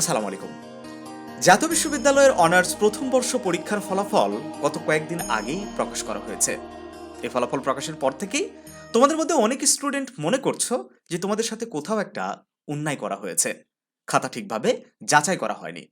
আসসালামু আলাইকুম। জাতীয় বিশ্ববিদ্যালয়ের অনার্স প্রথম বর্ষ পরীক্ষার ফলাফল গত কয়েকদিন আগেই প্রকাশ করা হয়েছে। এই ফলাফল প্রকাশের পর থেকেই তোমাদের মধ্যে অনেক স্টুডেন্ট মনে করছো যে তোমাদের সাথে কোথাও একটা অন্যায় করা হয়েছে, খাতা ঠিকভাবে যাচাই করা হয়নি।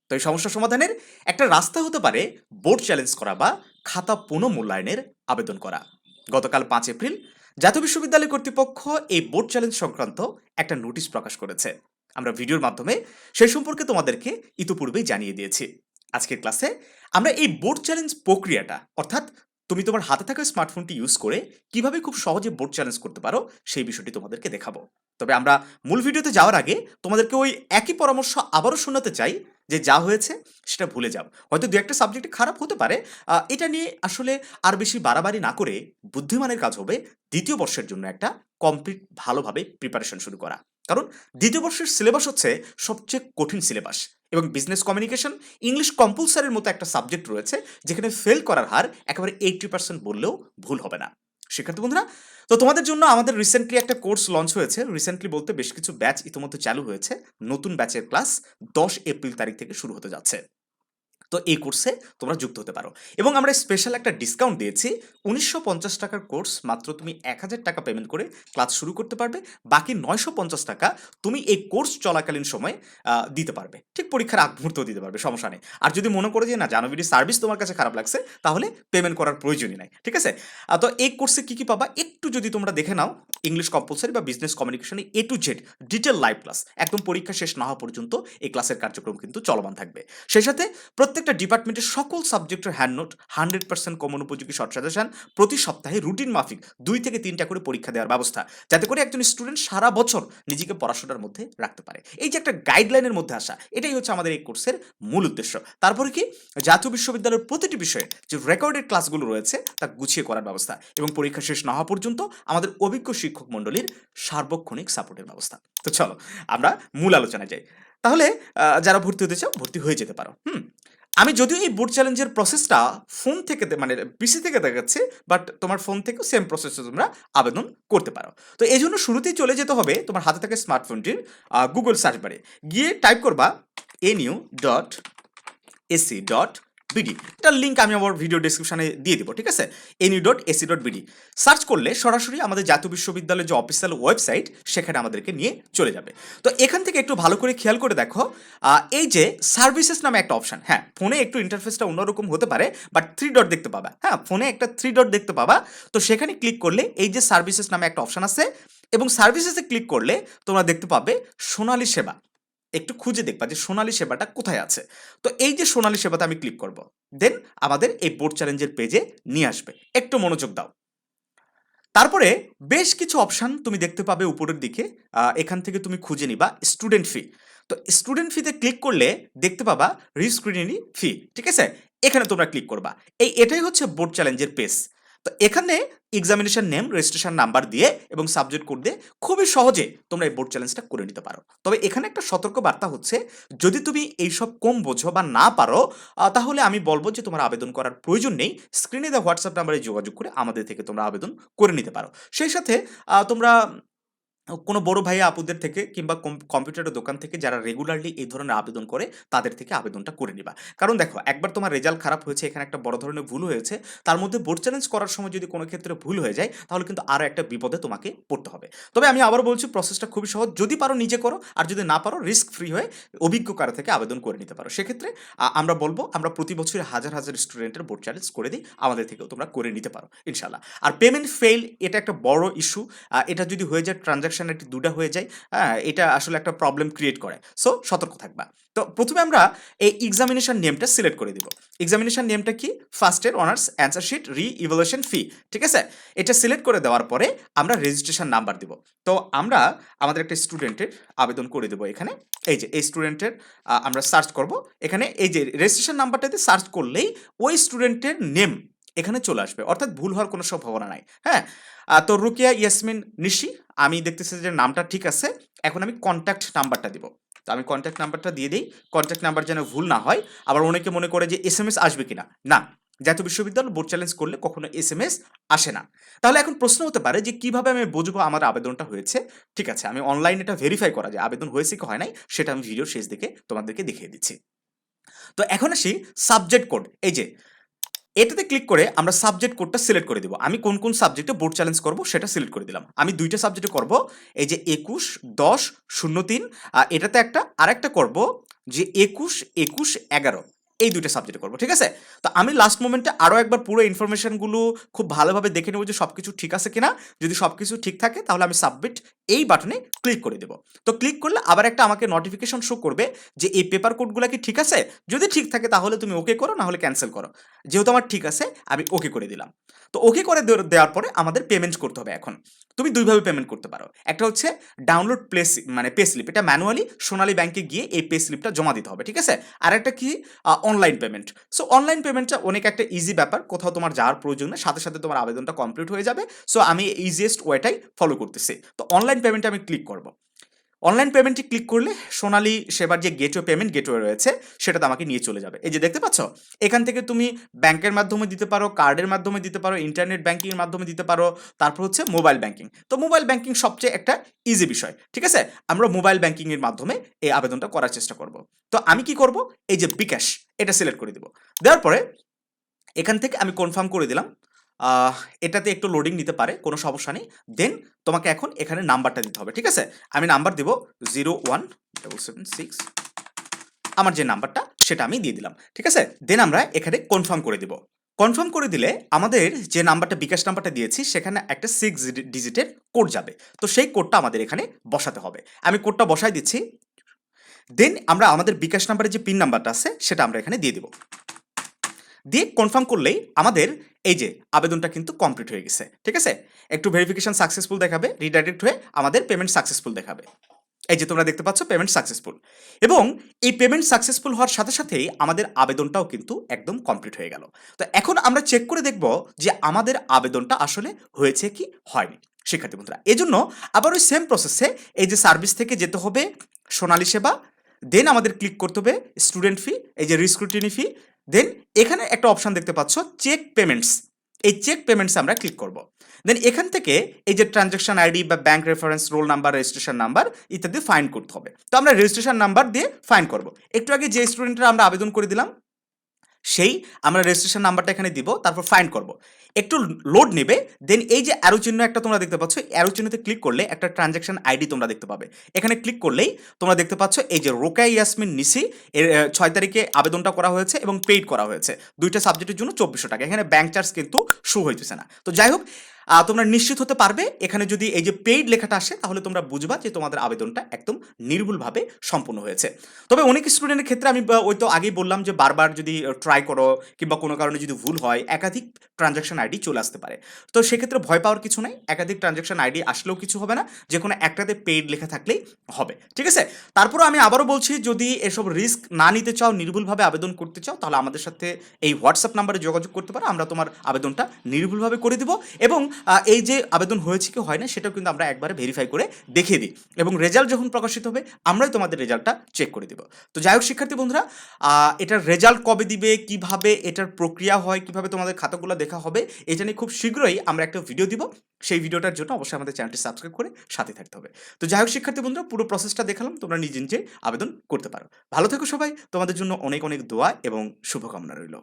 তো এই সমস্যা সমাধানের একটা রাস্তা হতে পারে বোর্ড চ্যালেঞ্জ করা বা খাতা পুনঃমূল্যায়নের আবেদন করা। গতকাল 5 এপ্রিল জাতীয় বিশ্ববিদ্যালয় কর্তৃপক্ষ এই বোর্ড চ্যালেঞ্জ সংক্রান্ত একটা নোটিশ প্রকাশ করেছে। আমরা ভিডিওর মাধ্যমে সেই সম্পর্কে তোমাদেরকে ইতিপূর্বেই জানিয়ে দিয়েছি। আজকের ক্লাসে আমরা এই বোর্ড চ্যালেঞ্জ প্রক্রিয়াটা, অর্থাৎ তুমি তোমার হাতে থাকা স্মার্টফোনটি ইউজ করে কিভাবে খুব সহজে বোর্ড চ্যালেঞ্জ করতে পারো সেই বিষয়টি তোমাদেরকে দেখাবো। তবে আমরা মূল ভিডিওতে যাওয়ার আগে তোমাদেরকে ওই একই পরামর্শ আবারও শোনাতে চাই যে যা হয়েছে সেটা ভুলে যাও। হয়তো দু একটা সাবজেক্টে খারাপ হতে পারে, এটা নিয়ে আসলে আর বেশি বাড়াবাড়ি না করে বুদ্ধিমানের কাজ হবে দ্বিতীয় বর্ষের জন্য একটা কমপ্লিট ভালোভাবে প্রিপারেশন শুরু করা। কারণ দ্বিতীয় বর্ষের সিলেবাস হচ্ছে সবচেয়ে কঠিন সিলেবাস, এবং বিজনেস কমিউনিকেশন, ইংলিশ কম্পালসারির মতো একটা সাবজেক্ট রয়েছে যেখানে ফেল করার হার একেবারে 80% বললেও ভুল হবে না। শিক্ষার্থী বন্ধুরা, তো তোমাদের জন্য আমাদের রিসেন্টলি একটা কোর্স লঞ্চ হয়েছে। রিসেন্টলি বলতে বেশ কিছু ব্যাচ ইতিমধ্যে চালু হয়েছে। নতুন ব্যাচের ক্লাস 10 এপ্রিল তারিখ থেকে শুরু হতে যাচ্ছে। তো এই কোর্সে তোমরা যুক্ত হতে পারো, এবং আমরা স্পেশাল একটা ডিসকাউন্ট দিয়েছি। 1950 টাকার কোর্স মাত্র তুমি 1000 টাকা পেমেন্ট করে ক্লাস শুরু করতে পারবে। বাকি 950 টাকা তুমি এই কোর্স চলাকালীন সময় দিতে পারবে, ঠিক পরীক্ষার আগ মুহূর্তেও দিতে পারবে, সমস্যা নেই। আর যদি মনে করে যে না, জানুয়ারি সার্ভিস তোমার কাছে খারাপ লাগছে, তাহলে পেমেন্ট করার প্রয়োজনই নাই, ঠিক আছে। তো এই কোর্সে কি কি পাবা একটু যদি তোমরা দেখে নাও। ইংলিশ কম্পালসারি বা বিজনেস কমিউনিকেশনে A to Z detail live class, একদম পরীক্ষা শেষ না হওয়া পর্যন্ত এই ক্লাসের কার্যক্রম কিন্তু চলমান থাকবে। সেই সাথে প্রত্যেকটা ডিপার্টমেন্টের সকল সাবজেক্টের হ্যান্ড নোট, 100% কমন উপযোগী শর্ট সাজেশন, প্রতি সপ্তাহে রুটিন মাফিক 2 থেকে 3টা করে পরীক্ষা দেওয়ার ব্যবস্থা, যাতে করে একজন স্টুডেন্ট সারা বছর নিজেকে পড়াশোনার মধ্যে রাখতে পারে। এই যে একটা গাইডলাইনের মধ্যে আসা, এটাই হচ্ছে আমাদের এই কোর্সের মূল উদ্দেশ্য। তারপরে কি, জাতীয় বিশ্ববিদ্যালয়ের প্রতিটি বিষয়ে যে রেকর্ডেড ক্লাসগুলো রয়েছে তা গুছিয়ে করার ব্যবস্থা, এবং পরীক্ষা শেষ না হওয়া পর্যন্ত আমাদের অভিজ্ঞ শিক্ষক মণ্ডলীর সার্বক্ষণিক সাপোর্টের ব্যবস্থা। তো চলো আমরা মূল আলোচনায় যাই। তাহলে যারা ভর্তি হতে চাও ভর্তি হয়ে যেতে পারো। আমি যদিও এই বোর্ড চ্যালেঞ্জের প্রসেসটা ফোন থেকে মানে পিসি থেকে দেখাচ্ছি, বাট তোমার ফোন থেকেও সেম প্রসেসে তোমরা আবেদন করতে পারো। তো এই জন্য শুরুতেই চলে যেতে হবে তোমার হাতে থাকা স্মার্টফোনটির গুগল সার্চ বারে গিয়ে টাইপ করবা nu.ac.bd। এটার লিঙ্ক আমি আমার ভিডিও ডেসক্রিপশনে দিয়ে দিব, ঠিক আছে। nu.ac.bd সার্চ করলে সরাসরি আমাদের জাতীয় বিশ্ববিদ্যালয়ের যে অফিসিয়াল ওয়েবসাইট, সেখানে আমাদেরকে নিয়ে চলে যাবে। তো এখান থেকে একটু ভালো করে খেয়াল করে দেখো, এই যে সার্ভিসেস নামে একটা অপশন, হ্যাঁ ফোনে একটু ইন্টারফেসটা অন্যরকম হতে পারে, বাট 3 ডট দেখতে পাবা, হ্যাঁ ফোনে একটা 3 ডট দেখতে পাবা। তো সেখানে ক্লিক করলে এই যে সার্ভিসেস নামে একটা অপশন আছে, এবং সার্ভিসেসে ক্লিক করলে তোমরা দেখতে পাবে সোনালী সেবা। একটু খুঁজে দেখবা যে সোনালী সেবাটা কোথায় আছে। তো এই যে সোনালী সেবাতে আমি ক্লিক করব, দেন আমাদের এই বোর্ড চ্যালেঞ্জের পেজে নিয়ে আসবে। একটু মনোযোগ দাও। তারপরে বেশ কিছু অপশন তুমি দেখতে পাবে উপরের দিকে। এখান থেকে তুমি খুঁজে নিবা স্টুডেন্ট ফি। তো স্টুডেন্ট ফিতে ক্লিক করলে দেখতে পাবা রিস্ক্রিনিং ফি, ঠিক আছে। এখানে তোমরা ক্লিক করবা। এটাই হচ্ছে বোর্ড চ্যালেঞ্জের পেজ। তো এখানে এক্সামিনেশন নেম, রেজিস্ট্রেশন নাম্বার দিয়ে এবং সাবজেক্ট কোড দিয়ে খুবই সহজে তোমরা এই বোর্ড চ্যালেঞ্জটা করে নিতে পারো। তবে এখানে একটা সতর্ক বার্তা হচ্ছে, যদি তুমি এইসব কম বোঝো বা না পারো, তাহলে আমি বলবো যে তোমার আবেদন করার প্রয়োজন নেই। স্ক্রিনে দেওয়া হোয়াটসঅ্যাপ নাম্বারে যোগাযোগ করে আমাদের থেকে তোমরা আবেদন করে নিতে পারো। সেই সাথে তোমরা কোনো বড় ভাইয়া আপুদের থেকে কিংবা কম্পিউটারের দোকান থেকে যারা রেগুলারলি এই ধরনের আবেদন করে, তাদের থেকে আবেদনটা করে নিবা। কারণ দেখো, একবার তোমার রেজাল্ট খারাপ হয়েছে, এখানে একটা বড় ধরনের ভুল হয়েছে, তার মধ্যে বোর্ড চ্যালেঞ্জ করার সময় যদি কোনো ক্ষেত্রে ভুল হয়ে যায়, তাহলে কিন্তু আরও একটা বিপদে তোমাকে পড়তে হবে। তবে আমি আবার বলছি, প্রসেসটা খুবই সহজ। যদি পারো নিজে করো, আর যদি না পারো রিস্ক ফ্রি হয়ে অভিজ্ঞ কারো থেকে আবেদন করে নিতে পারো। সেক্ষেত্রে আমরা বলবো, আমরা প্রতি বছর হাজার হাজার স্টুডেন্টের বোর্ড চ্যালেঞ্জ করে দিই, আমাদের থেকেও তোমরা করে নিতে পারো ইনশাল্লাহ। আর পেমেন্ট ফেল, এটা একটা বড় ইস্যু। এটা যদি হয়ে যায়, ট্রানজাকশন একটি দুটা হয়ে যায়, হ্যাঁ এটা আসলে একটা প্রবলেম ক্রিয়েট করে। সো সতর্ক থাকবা। তো প্রথমে আমরা এই এক্সামিনেশন নেমটা সিলেক্ট করে দিব। এক্সামিনেশন নেমটা কি? First year honours answer sheet reevaluation fee, ঠিক আছে। এটা সিলেক্ট করে দেওয়ার পরে আমরা রেজিস্ট্রেশন নাম্বার দিব। তো আমরা আমাদের একটা স্টুডেন্টের আবেদন করে দেবো এখানে। এই যে এই স্টুডেন্টের আমরা সার্চ করব। এখানে এই যে রেজিস্ট্রেশন নাম্বারটাতে সার্চ করলেই ওই স্টুডেন্টের নেম এখানে চলে আসবে, অর্থাৎ ভুল হওয়ার কোনো সম্ভাবনা নাই। হ্যাঁ, তো রুকিয়া ইয়াসমিন নিশি, আমি দেখতেছি যে নামটা ঠিক আছে। এখন আমি কন্ট্যাক্ট নাম্বারটা দিব। তো আমি কন্ট্যাক্ট নাম্বারটা দিয়ে দিই। কন্ট্যাক্ট নাম্বার যেন ভুল না হয়। আবার অনেকে মনে করে যে SMS আসবে কিনা, না, জাতীয় বিশ্ববিদ্যালয় বোর্ড চ্যালেঞ্জ করলে কখনো SMS আসে না। তাহলে এখন প্রশ্ন হতে পারে যে কিভাবে আমি বুঝবো আমার আবেদনটা হয়েছে? ঠিক আছে, আমি অনলাইনে এটা ভেরিফাই করা যায় আবেদন হয়েছে কি হয় নাই সেটা আমি ভিডিওর শেষ দিকে তোমাদেরকে দেখিয়ে দিচ্ছি। তো এখন আসি সাবজেক্ট কোড। এই যে এটাতে ক্লিক করে আমরা সাবজেক্ট কোডটা সিলেক্ট করে দিব। আমি কোন কোন সাবজেক্টে বোর্ড চ্যালেঞ্জ করব সেটা সিলেক্ট করে দিলাম। আমি 2টা সাবজেক্টে করব, এই যে 21-10-03, এটাতে একটা আরেকটা করব যে 21-21-11, এই 2টা সাবজেক্টে করব, ঠিক আছে? তো আমি লাস্ট মোমেন্টে আরো একবার পুরো ইনফরমেশনগুলো খুব ভালোভাবে দেখে নেব যে সবকিছু ঠিক আছে কিনা। যদি সবকিছু ঠিক থাকে তাহলে আমি সাবমিট এই বাটনে ক্লিক করে দেব। তো ক্লিক করলে আবার একটা আমাকে নোটিফিকেশন শো করবে যে এই পেপার কোডগুলো কি ঠিক আছে। যদি ঠিক থাকে তাহলে তুমি ওকে করো, না হলে ক্যান্সেল করো। যেহেতু আমার ঠিক আছে আমি ওকে করে দিলাম। তো ওকে করে দেওয়ার পরে আমাদের পেমেন্ট করতে হবে। এখন তুমি দুইভাবে পেমেন্ট করতে পারো। একটা হচ্ছে ডাউনলোড পে স্লিপ, এটা ম্যানুয়ালি সোনালী ব্যাংকে গিয়ে এই পে স্লিপটা জমা দিতে হবে, ঠিক আছে? আর একটা কি অনলাইন পেমেন্ট। সো অনলাইন পেমেন্টটা অনেক একটা ইজি ব্যাপার, কোথাও তোমার যাওয়ার প্রয়োজন নেই, সাথে সাথে তোমার আবেদনটা কমপ্লিট হয়ে যাবে। সো আমি ইজিয়েস্ট ওয়েটাই ফলো করতেছি। তো অনলাইন পেমেন্টে আমি ক্লিক করব। অনলাইন পেমেন্টে ক্লিক করলে সোনালী সেবার যে গেটওয়ে রয়েছে সেটাতে আমাকে নিয়ে চলে যাবে। এই যে দেখতে পাচ্ছ, এখান থেকে তুমি ব্যাংকের মাধ্যমে দিতে পারো, কার্ডের মাধ্যমে দিতে পারো, ইন্টারনেট ব্যাংকিংয়ের মাধ্যমে দিতে পারো, তারপর হচ্ছে মোবাইল ব্যাংকিং। তো মোবাইল ব্যাংকিং সবচেয়ে একটা ইজি বিষয়, ঠিক আছে? আমরা মোবাইল ব্যাংকিংয়ের মাধ্যমে এই আবেদনটা করার চেষ্টা করব। তো আমি কি করব, এই যে বিকাশ এটা সিলেক্ট করে দিব। দেওয়ার পরে এখান থেকে আমি কনফার্ম করে দিলাম। আহ, এটাতে একটু লোডিং নিতে পারে, কোনো সমস্যা নেই। দেন তোমাকে এখন এখানে নাম্বারটা দিতে হবে, ঠিক আছে? আমি নাম্বার দিব 0176, আমার যে নাম্বারটা সেটা আমি দিয়ে দিলাম, ঠিক আছে? দেন আমরা এখানে কনফার্ম করে দিব। কনফার্ম করে দিলে আমাদের যে নাম্বারটা বিকাশ নাম্বারটা দিয়েছি সেখানে একটা 6 ডিজিটের কোড যাবে। তো সেই কোডটা আমাদের এখানে বসাতে হবে। আমি কোডটা বসাই দিচ্ছি। দেন আমরা আমাদের বিকাশ নাম্বারের যে পিন নাম্বারটা আছে সেটা আমরা এখানে দিয়ে দিব। দিয়ে কনফার্ম করলেই আমাদের এই যে আবেদনটা কিন্তু কমপ্লিট হয়ে গেছে, ঠিক আছে? একটু ভেরিফিকেশন সাকসেসফুল দেখাবে, রিডাইরেক্ট হয়ে আমাদের পেমেন্ট সাকসেসফুল দেখাবে। এই যে তোমরা দেখতে পাচ্ছ পেমেন্ট সাকসেসফুল। এবং এই পেমেন্ট সাকসেসফুল হওয়ার সাথে সাথেই আমাদের আবেদনটাও কিন্তু একদম কমপ্লিট হয়ে গেল। তো এখন আমরা চেক করে দেখব যে আমাদের আবেদনটা আসলে হয়েছে কি হয়নি। শিক্ষার্থী বন্ধুরা, এজন্য আবার ওই সেম প্রসেসে এই যে সার্ভিস থেকে যেতে হবে সোনালী সেবা, দেন আমাদের ক্লিক করতে হবে স্টুডেন্ট ফি, এই যে রিস্ক্রুটিনি ফি, দেন এখানে একটা অপশন দেখতে পাচ্ছ চেক পেমেন্টস, এই চেক পেমেন্টস আমরা ক্লিক করব। দেন এখান থেকে এই যে ট্রানজাকশন আইডি বা bank reference, roll number, registration number ইত্যাদি ফাইন্ড করতে হবে। তো আমরা রেজিস্ট্রেশন নাম্বার দিয়ে ফাইন্ড করব। একটু আগে যে স্টুডেন্টরা আমরা আবেদন করে দিলাম সেই আমরা রেজিস্ট্রেশন নাম্বারটা এখানে দিব, তারপর ফাইন্ড করব। একটু লোড নেবে। দেন এই যে অ্যারো চিহ্ন একটা তোমরা দেখতে পাচ্ছ, অ্যারো চিহ্নতে ক্লিক করলে একটা ট্রানজাকশন আইডি তোমরা দেখতে পাবে। এখানে ক্লিক করলেই তোমরা দেখতে পাচ্ছ এই যে রোকেয়া ইয়াসমিন নিসি এর 6 তারিখে আবেদনটা করা হয়েছে এবং পেইড করা হয়েছে 2টা সাবজেক্টের জন্য 2400 টাকা। এখানে ব্যাংক চার্জ কিন্তু শো হইতেছে না। তো যাই হোক, তোমরা নিশ্চিত হতে পারবে এখানে যদি এই যে পেইড লেখাটা আসে তাহলে তোমরা বুঝবা যে তোমাদের আবেদনটা একদম নির্ভুলভাবে সম্পূর্ণ হয়েছে। তবে অনেক স্টুডেন্টের ক্ষেত্রে আমি ওই তো আগেই বললাম যে বারবার যদি ট্রাই করো কিংবা কোনো কারণে যদি ভুল হয় একাধিক ট্রানজাকশন আইডি চলে আসতে পারে। তো সেক্ষেত্রে ভয় পাওয়ার কিছু নাই, একাধিক ট্রানজাকশন আইডি আসলেও কিছু হবে না, যে কোনো একটাতে পেইড লেখা থাকলেই হবে, ঠিক আছে? তারপরও আমি আবারও বলছি, যদি এসব রিস্ক না নিতে চাও, নির্ভুলভাবে আবেদন করতে চাও, তাহলে আমাদের সাথে এই হোয়াটসঅ্যাপ নাম্বারে যোগাযোগ করতে পারো। আমরা তোমার আবেদনটা নির্ভুলভাবে করে দিব এবং এই যে আবেদন হয়েছে কি হয় না সেটাও কিন্তু আমরা একবারে ভেরিফাই করে দেখিয়ে দিই এবং রেজাল্ট যখন প্রকাশিত হবে আমরাই তোমাদের রেজাল্টটা চেক করে দিব। তো যাই হোক শিক্ষার্থী বন্ধুরা, এটার রেজাল্ট কবে দিবে, কিভাবে এটার প্রক্রিয়া হয়, কিভাবে তোমাদের খাতাগুলো দেখা হবে, এটা নিয়ে খুব শীঘ্রই আমরা একটা ভিডিও দিব। সেই ভিডিওটার জন্য অবশ্যই আমাদের চ্যানেলটি সাবস্ক্রাইব করে সাথে থাকতে হবে। তো যাই হোক শিক্ষার্থী বন্ধুরা, পুরো প্রসেসটা দেখালাম, তোমরা নিজে নিজে আবেদন করতে পারো। ভালো থেকো সবাই, তোমাদের জন্য অনেক অনেক দোয়া এবং শুভকামনা রইল।